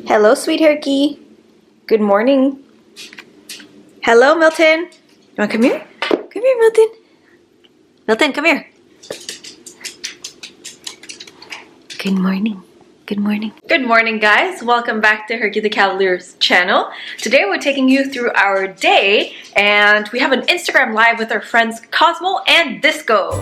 Hello, sweet Herky. Good morning. Hello, Milton. You want to come here? Come here, Milton. Milton, come here. Good morning. Good morning. Good morning, guys. Welcome back to Herky the Cavalier's channel. Today we're taking you through our day, and we have an Instagram live with our friends Cosmo and Disco.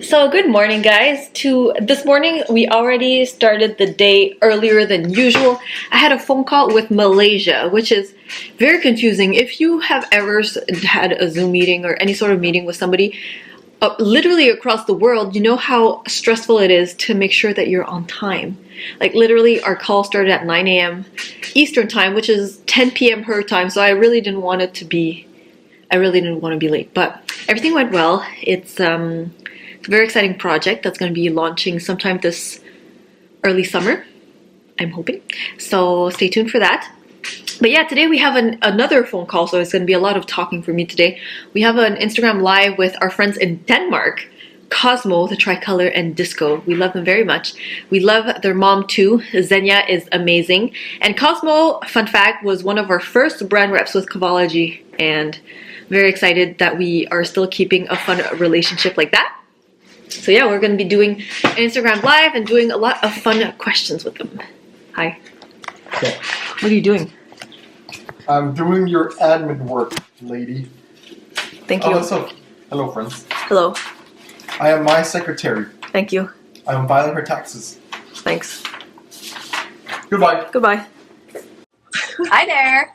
So good morning, guys. This morning we already started the day earlier than usual. I had a phone call with Malaysia, which is very confusing. If you have ever had a Zoom meeting or any sort of meeting with somebody literally across the world, you know how stressful it is to make sure that you're on time. Like literally our call started at 9 a.m. Eastern time, which is 10 p.m. her time, so I really didn't want to be late, but everything went well. It's a very exciting project that's going to be launching sometime this early summer, I'm hoping. So stay tuned for that. But yeah, today we have another phone call, so it's going to be a lot of talking for me today. We have an Instagram live with our friends in Denmark, Cosmo, the Tricolor, and Disco. We love them very much. We love their mom too. Xenia is amazing. And Cosmo, fun fact, was one of our first brand reps with Cavalier, and very excited that we are still keeping a fun relationship like that. So yeah, we're going to be doing an Instagram live and doing a lot of fun questions with them. Hi. Okay. What are you doing? I'm doing your admin work, lady. Thank you. Hello, friends. Hello. I am my secretary. Thank you. I am filing her taxes. Thanks. Goodbye. Goodbye. Hi there.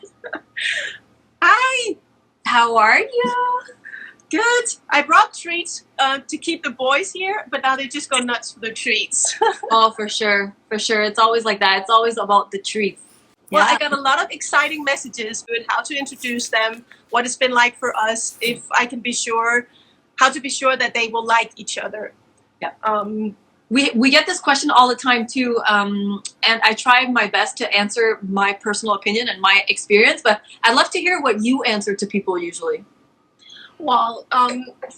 Hi. How are you? Good. I brought treats to keep the boys here, but now they just go nuts for the treats. Oh, for sure. For sure. It's always like that. It's always about the treats. Well, Yeah. I got a lot of exciting messages with how to introduce them, what it's been like for us, if I can be sure, how to be sure that they will like each other. Yeah. We get this question all the time too, and I try my best to answer my personal opinion and my experience, but I'd love to hear what you answer to people usually. Well,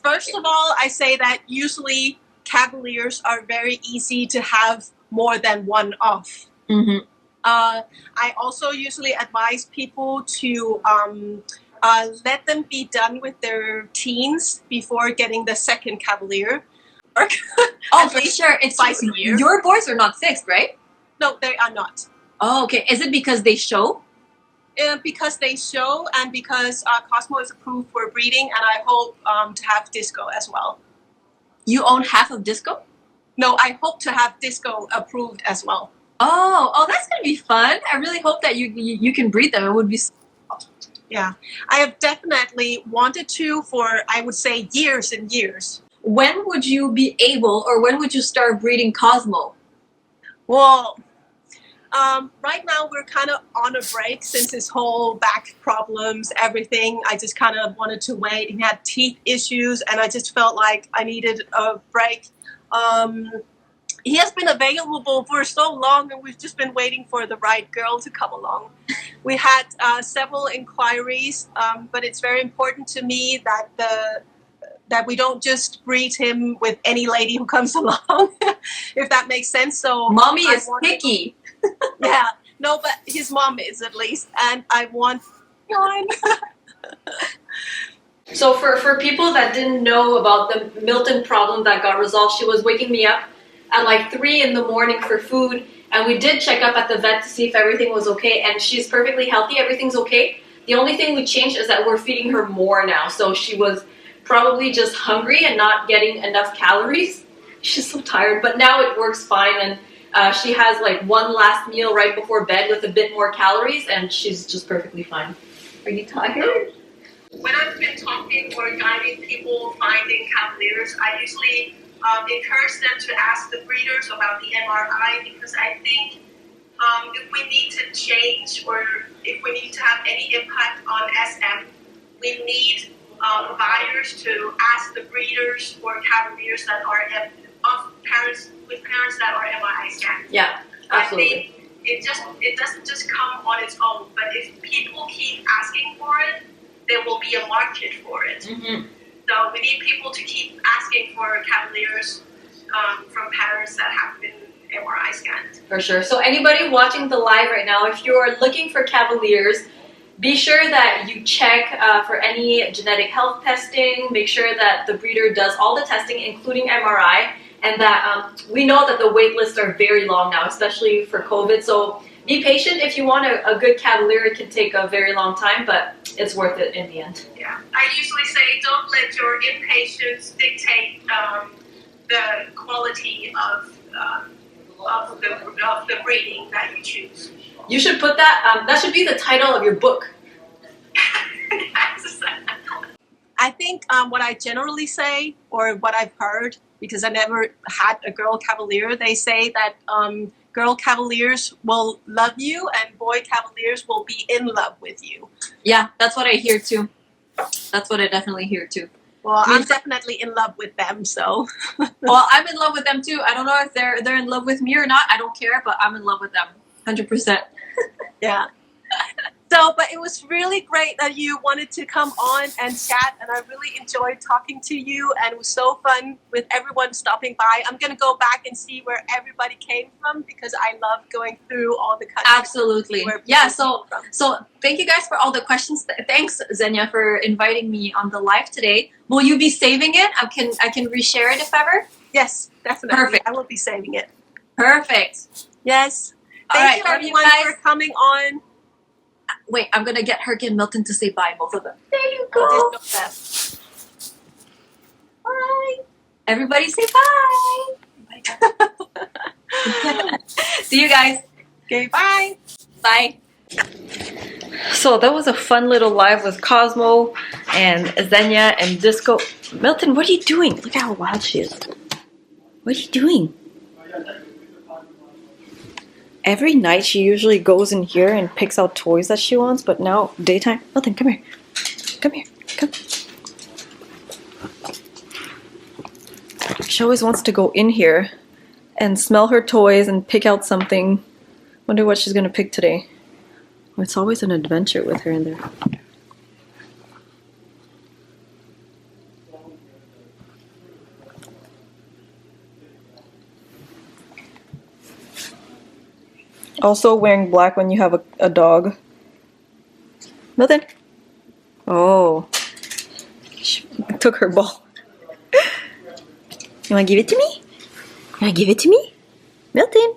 first of all, I say that usually Cavaliers are very easy to have more than one of. Mm-hmm. I also usually advise people to let them be done with their teens before getting the second Cavalier. Oh, for sure. It's twice a year. Your boys are not fixed, right? No, they are not. Oh, okay. Is it because they show? Because they show, and because Cosmo is approved for breeding, and I hope to have Disco as well. You own half of Disco? No, I hope to have Disco approved as well. Oh, that's gonna be fun. I really hope that you can breed them. It would be. Yeah, I have definitely wanted to for, I would say, years and years. When would you be able, or when would you start breeding Cosmo? Well, right now we're kind of on a break since his whole back problems, everything. I just kind of wanted to wait. He had teeth issues, and I just felt like I needed a break. He has been available for so long, and we've just been waiting for the right girl to come along. We had several inquiries, but it's very important to me that we don't just breed him with any lady who comes along, if that makes sense. So Mommy is picky. Yeah, no, but his mom is at least, and I want one. So for people that didn't know about the Milton problem that got resolved, she was waking me up at like 3 in the morning for food, and we did check up at the vet to see if everything was okay, and she's perfectly healthy. Everything's okay. The only thing we changed is that we're feeding her more now, so she was probably just hungry and not getting enough calories. She's so tired, but now it works fine, and she has like one last meal right before bed with a bit more calories, and she's just perfectly fine. Are you tired? When I've been talking or guiding people finding Cavaliers, I usually encourage them to ask the breeders about the MRI, because I think If we need to change or if we need to have any impact on SM, we need buyers to ask the breeders for Cavaliers that are of parents with parents that are MRI scanned. Yeah, absolutely. I think it doesn't just come on its own, but if people keep asking for it, there will be a market for it. Mm-hmm. So we need people to keep asking for Cavaliers from parents that have been MRI scanned. For sure. So anybody watching the live right now, if you're looking for Cavaliers, be sure that you check for any genetic health testing. Make sure that the breeder does all the testing, including MRI, and that we know that the wait lists are very long now, especially for COVID. So be patient. If you want a good Cavalier, it can take a very long time, but it's worth it in the end. Yeah, I usually say don't let your impatience dictate the quality of the breeding that you choose. You should put that, that should be the title of your book. I think what I generally say, or what I've heard, because I never had a girl Cavalier, they say that girl Cavaliers will love you and boy Cavaliers will be in love with you. Yeah, that's what I hear too. That's what I definitely hear too. Well, I'm definitely in love with them, so. Well, I'm in love with them too. I don't know if they're in love with me or not. I don't care, but I'm in love with them. 100%. Yeah. So, but it was really great that you wanted to come on and chat, and I really enjoyed talking to you, and it was so fun with everyone stopping by. I'm going to go back and see where everybody came from because I love going through all the countries. Absolutely. Yeah, so thank you guys for all the questions. Thanks, Xenia, for inviting me on the live today. Will you be saving it? I can reshare it if ever? Yes, definitely. Perfect. I will be saving it. Perfect. Yes. All Thank right, you love everyone you guys. for coming on. Wait, I'm going to get Herky and Milton to say bye, both of them. There you go. Oh, this is the best. Bye. Everybody say bye. See you guys. Okay, bye. Bye. So that was a fun little live with Cosmo and Xenia and Disco. Milton, what are you doing? Look how wild she is. What are you doing? Every night she usually goes in here and picks out toys that she wants, but now daytime. Milton, come here. Come here. Come. She always wants to go in here and smell her toys and pick out something. Wonder what she's gonna pick today. It's always an adventure with her in there. Also wearing black when you have a dog. Milton? Oh. She took her ball. You wanna give it to me? You wanna give it to me? Milton?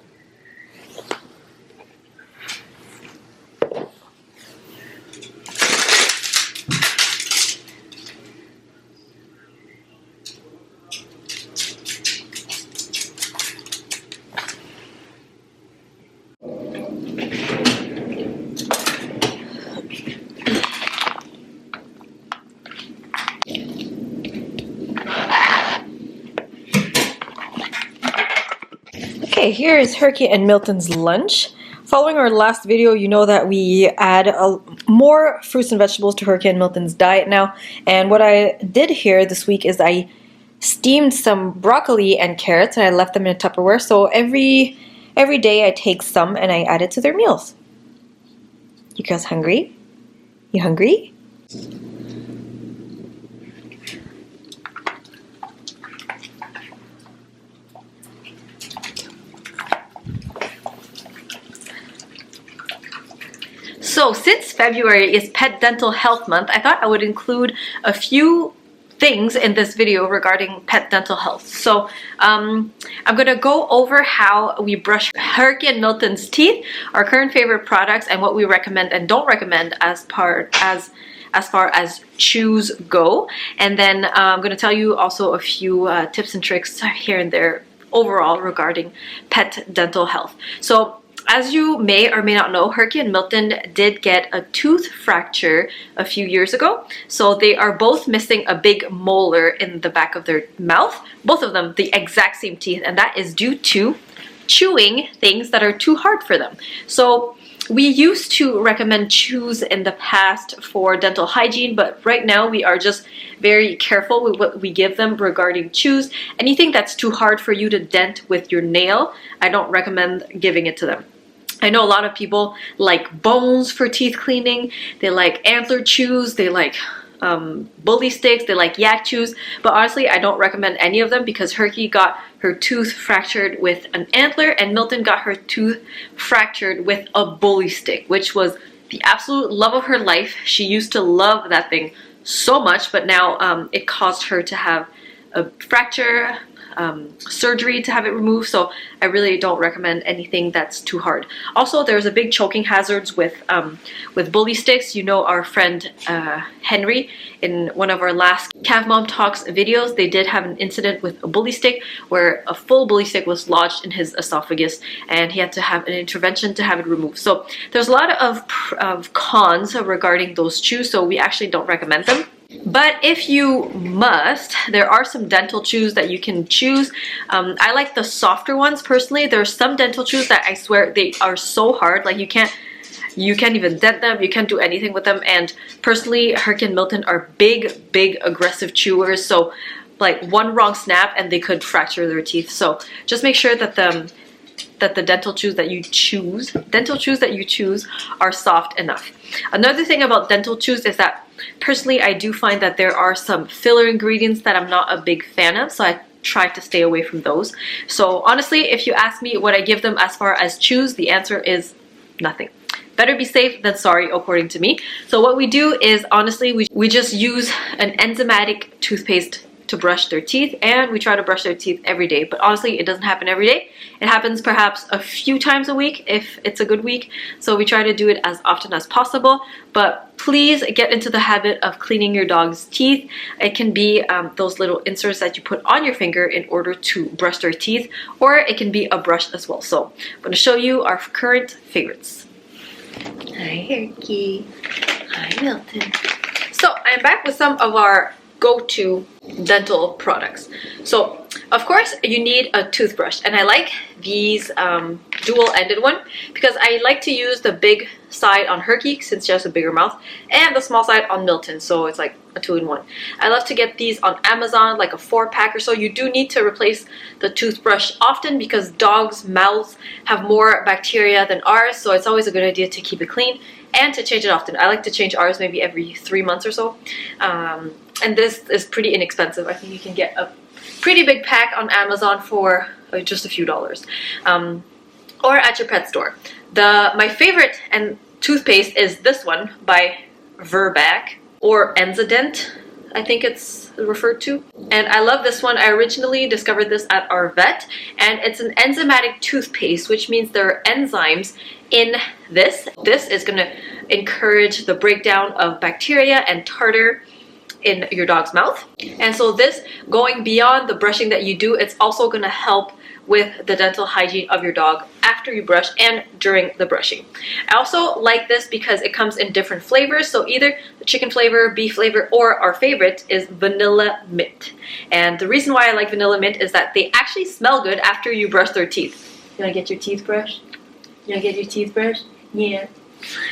Okay, here is Herky and Milton's lunch. Following our last video, you know that we add more fruits and vegetables to Herky and Milton's diet now. And what I did here this week is I steamed some broccoli and carrots and I left them in a Tupperware. So every day I take some and I add it to their meals. You guys hungry? You hungry? So since February is Pet Dental Health Month, I thought I would include a few things in this video regarding pet dental health. So I'm gonna go over how we brush Herky and Milton's teeth, our current favorite products, and what we recommend and don't recommend as far as chews go. And then I'm gonna tell you also a few tips and tricks here and there overall regarding pet dental health. So as you may or may not know, Herky and Milton did get a tooth fracture a few years ago. So they are both missing a big molar in the back of their mouth. Both of them the exact same teeth, and that is due to chewing things that are too hard for them. So we used to recommend chews in the past for dental hygiene, but right now we are just very careful with what we give them regarding chews. Anything that's too hard for you to dent with your nail, I don't recommend giving it to them. I know a lot of people like bones for teeth cleaning, they like antler chews, they like bully sticks, they like yak chews, but honestly I don't recommend any of them because Herky got her tooth fractured with an antler and Milton got her tooth fractured with a bully stick, which was the absolute love of her life. She used to love that thing so much, but now it caused her to have a fracture, surgery to have it removed, so I really don't recommend anything that's too hard. Also, there's a big choking hazards with bully sticks. You know, our friend Henry, in one of our last Cav Mom Talks videos, they did have an incident with a bully stick where a full bully stick was lodged in his esophagus and he had to have an intervention to have it removed. So there's a lot of cons regarding those chews, so we actually don't recommend them. But if you must, there are some dental chews that you can choose. I like the softer ones personally. There's some dental chews that I swear they are so hard, like you can't even dent them, you can't do anything with them. And personally, Herky and Milton are big aggressive chewers, so like one wrong snap and they could fracture their teeth. So just make sure that the dental chews that you choose are soft enough. Another thing about dental chews is that personally I do find that there are some filler ingredients that I'm not a big fan of, so I try to stay away from those. So honestly, if you ask me what I give them as far as chews, the answer is nothing. Better be safe than sorry, according to me. So what we do is, honestly, we just use an enzymatic toothpaste to brush their teeth, and we try to brush their teeth every day. But honestly, it doesn't happen every day. It happens perhaps a few times a week if it's a good week. So we try to do it as often as possible. But please get into the habit of cleaning your dog's teeth. It can be those little inserts that you put on your finger in order to brush their teeth, or it can be a brush as well. So I'm going to show you our current favorites. Hi Herky. Hi Milton. So I'm back with some of our go-to dental products. So of course you need a toothbrush, and I like these dual-ended one because I like to use the big side on Herky since she has a bigger mouth, and the small side on Milton, so it's like a 2-in-1. I love to get these on Amazon, like a 4-pack or so. You do need to replace the toothbrush often because dogs' mouths have more bacteria than ours, so it's always a good idea to keep it clean and to change it often. I like to change ours maybe every 3 months or so. And this is pretty inexpensive. I think you can get a pretty big pack on Amazon for just a few dollars, or at your pet store. My favorite and toothpaste is this one by Verbac, or Enzident, I think it's referred to. And I love this one. I originally discovered this at our vet, and it's an enzymatic toothpaste, which means there are enzymes in this. This is going to encourage the breakdown of bacteria and tartar in your dog's mouth. And so this, going beyond the brushing that you do, it's also going to help with the dental hygiene of your dog after you brush and during the brushing. I also like this because it comes in different flavors, so either the chicken flavor, beef flavor, or our favorite is vanilla mint. And the reason why I like vanilla mint is that they actually smell good after you brush their teeth. You wanna get your teeth brushed? You wanna get your teeth brushed? Yeah.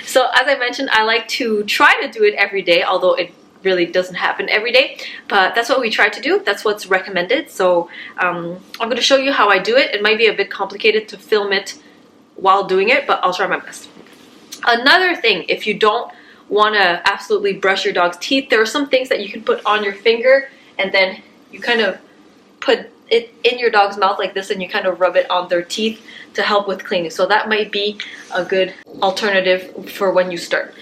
So as I mentioned, I like to try to do it every day, although it really doesn't happen every day, but that's what we try to do. That's what's recommended. So I'm going to show you how I do it. It might be a bit complicated to film it while doing it, but I'll try my best. Another thing, if you don't want to absolutely brush your dog's teeth, there are some things that you can put on your finger, and then you kind of put it in your dog's mouth like this, and you kind of rub it on their teeth to help with cleaning. So that might be a good alternative for when you start.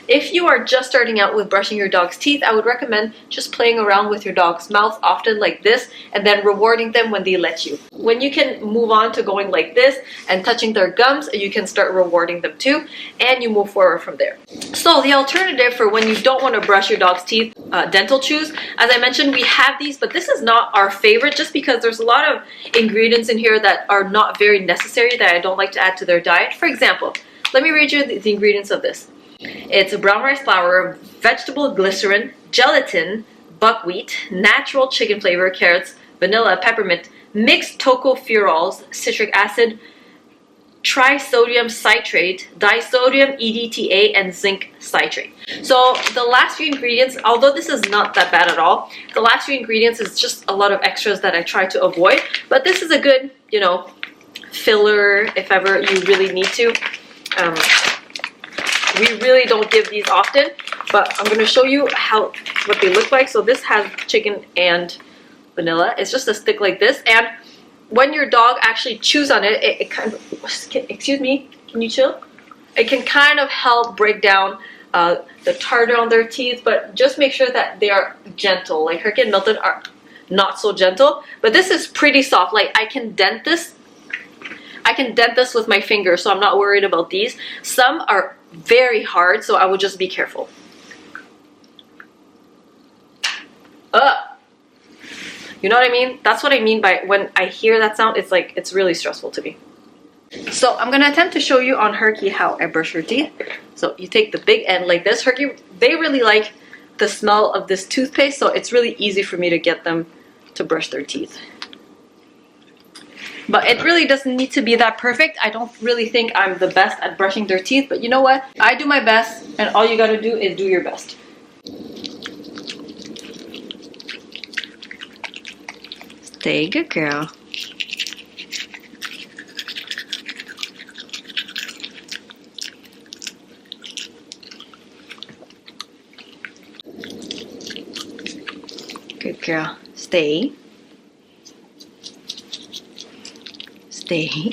If you are just starting out with brushing your dog's teeth, I would recommend just playing around with your dog's mouth often like this, and then rewarding them when they let you. When you can move on to going like this and touching their gums, you can start rewarding them too, and you move forward from there. So the alternative for when you don't want to brush your dog's teeth, dental chews, as I mentioned, we have these, but this is not our favorite just because there's a lot of ingredients in here that are not very necessary that I don't like to add to their diet. For example, let me read you the ingredients of this. It's brown rice flour, vegetable glycerin, gelatin, buckwheat, natural chicken flavor, carrots, vanilla, peppermint, mixed tocopherols, citric acid, trisodium citrate, disodium EDTA, and zinc citrate. So the last few ingredients, although this is not that bad at all, the last few ingredients is just a lot of extras that I try to avoid. But this is a good, you know, filler if ever you really need to. We really don't give these often, but I'm going to show you what they look like. So this has chicken and vanilla. It's just a stick like this, and when your dog actually chews on it, it kind of, excuse me, can you chill? It can kind of help break down the tartar on their teeth, but just make sure that they are gentle. Like Herky and Milton are not so gentle, but this is pretty soft. Like I can dent this with my finger, so I'm not worried about these. Some are very hard, so I would just be careful. You know what I mean? That's what I mean by when I hear that sound, it's like, it's really stressful to me. So I'm gonna attempt to show you on Herky how I brush her teeth. So you take the big end like this. Herky, they really like the smell of this toothpaste, so it's really easy for me to get them to brush their teeth. But it really doesn't need to be that perfect. I don't really think I'm the best at brushing their teeth, but you know what? I do my best, and all you gotta do is do your best. Stay good, girl. Good girl. Stay. Stay.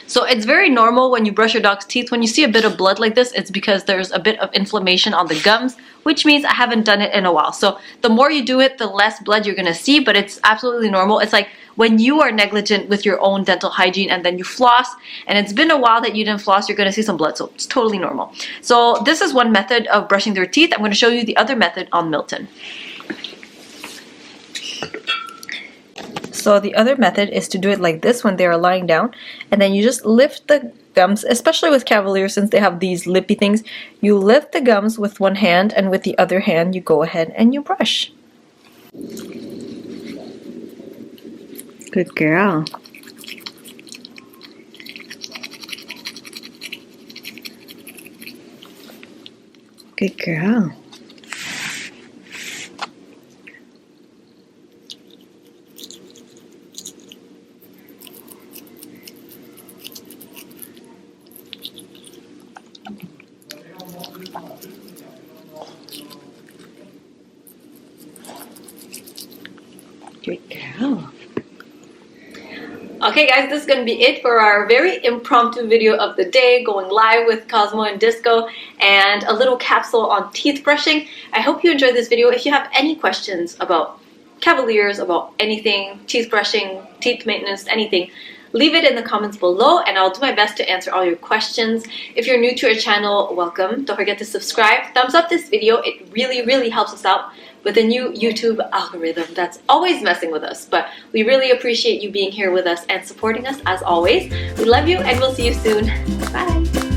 So it's very normal when you brush your dog's teeth. When you see a bit of blood like this, it's because there's a bit of inflammation on the gums, which means I haven't done it in a while. So the more you do it, the less blood you're gonna see, but it's absolutely normal. It's like when you are negligent with your own dental hygiene and then you floss, and it's been a while that you didn't floss, you're gonna see some blood, so it's totally normal. So this is one method of brushing their teeth. I'm gonna show you the other method on Milton. So the other method is to do it like this when they are lying down, and then you just lift the gums, especially with Cavalier since they have these lippy things. You lift the gums with one hand, and with the other hand you go ahead and you brush. Good girl. Good girl. Good girl. Okay guys, this is going to be it for our very impromptu video of the day, going live with Cosmo and Disco, and a little capsule on teeth brushing. I hope you enjoyed this video. If you have any questions about Cavaliers, about anything, teeth brushing, teeth maintenance, anything, leave it in the comments below and I'll do my best to answer all your questions. If you're new to our channel, welcome. Don't forget to subscribe. Thumbs up this video. It really helps us out with the new YouTube algorithm that's always messing with us. But we really appreciate you being here with us and supporting us as always. We love you and we'll see you soon. Bye.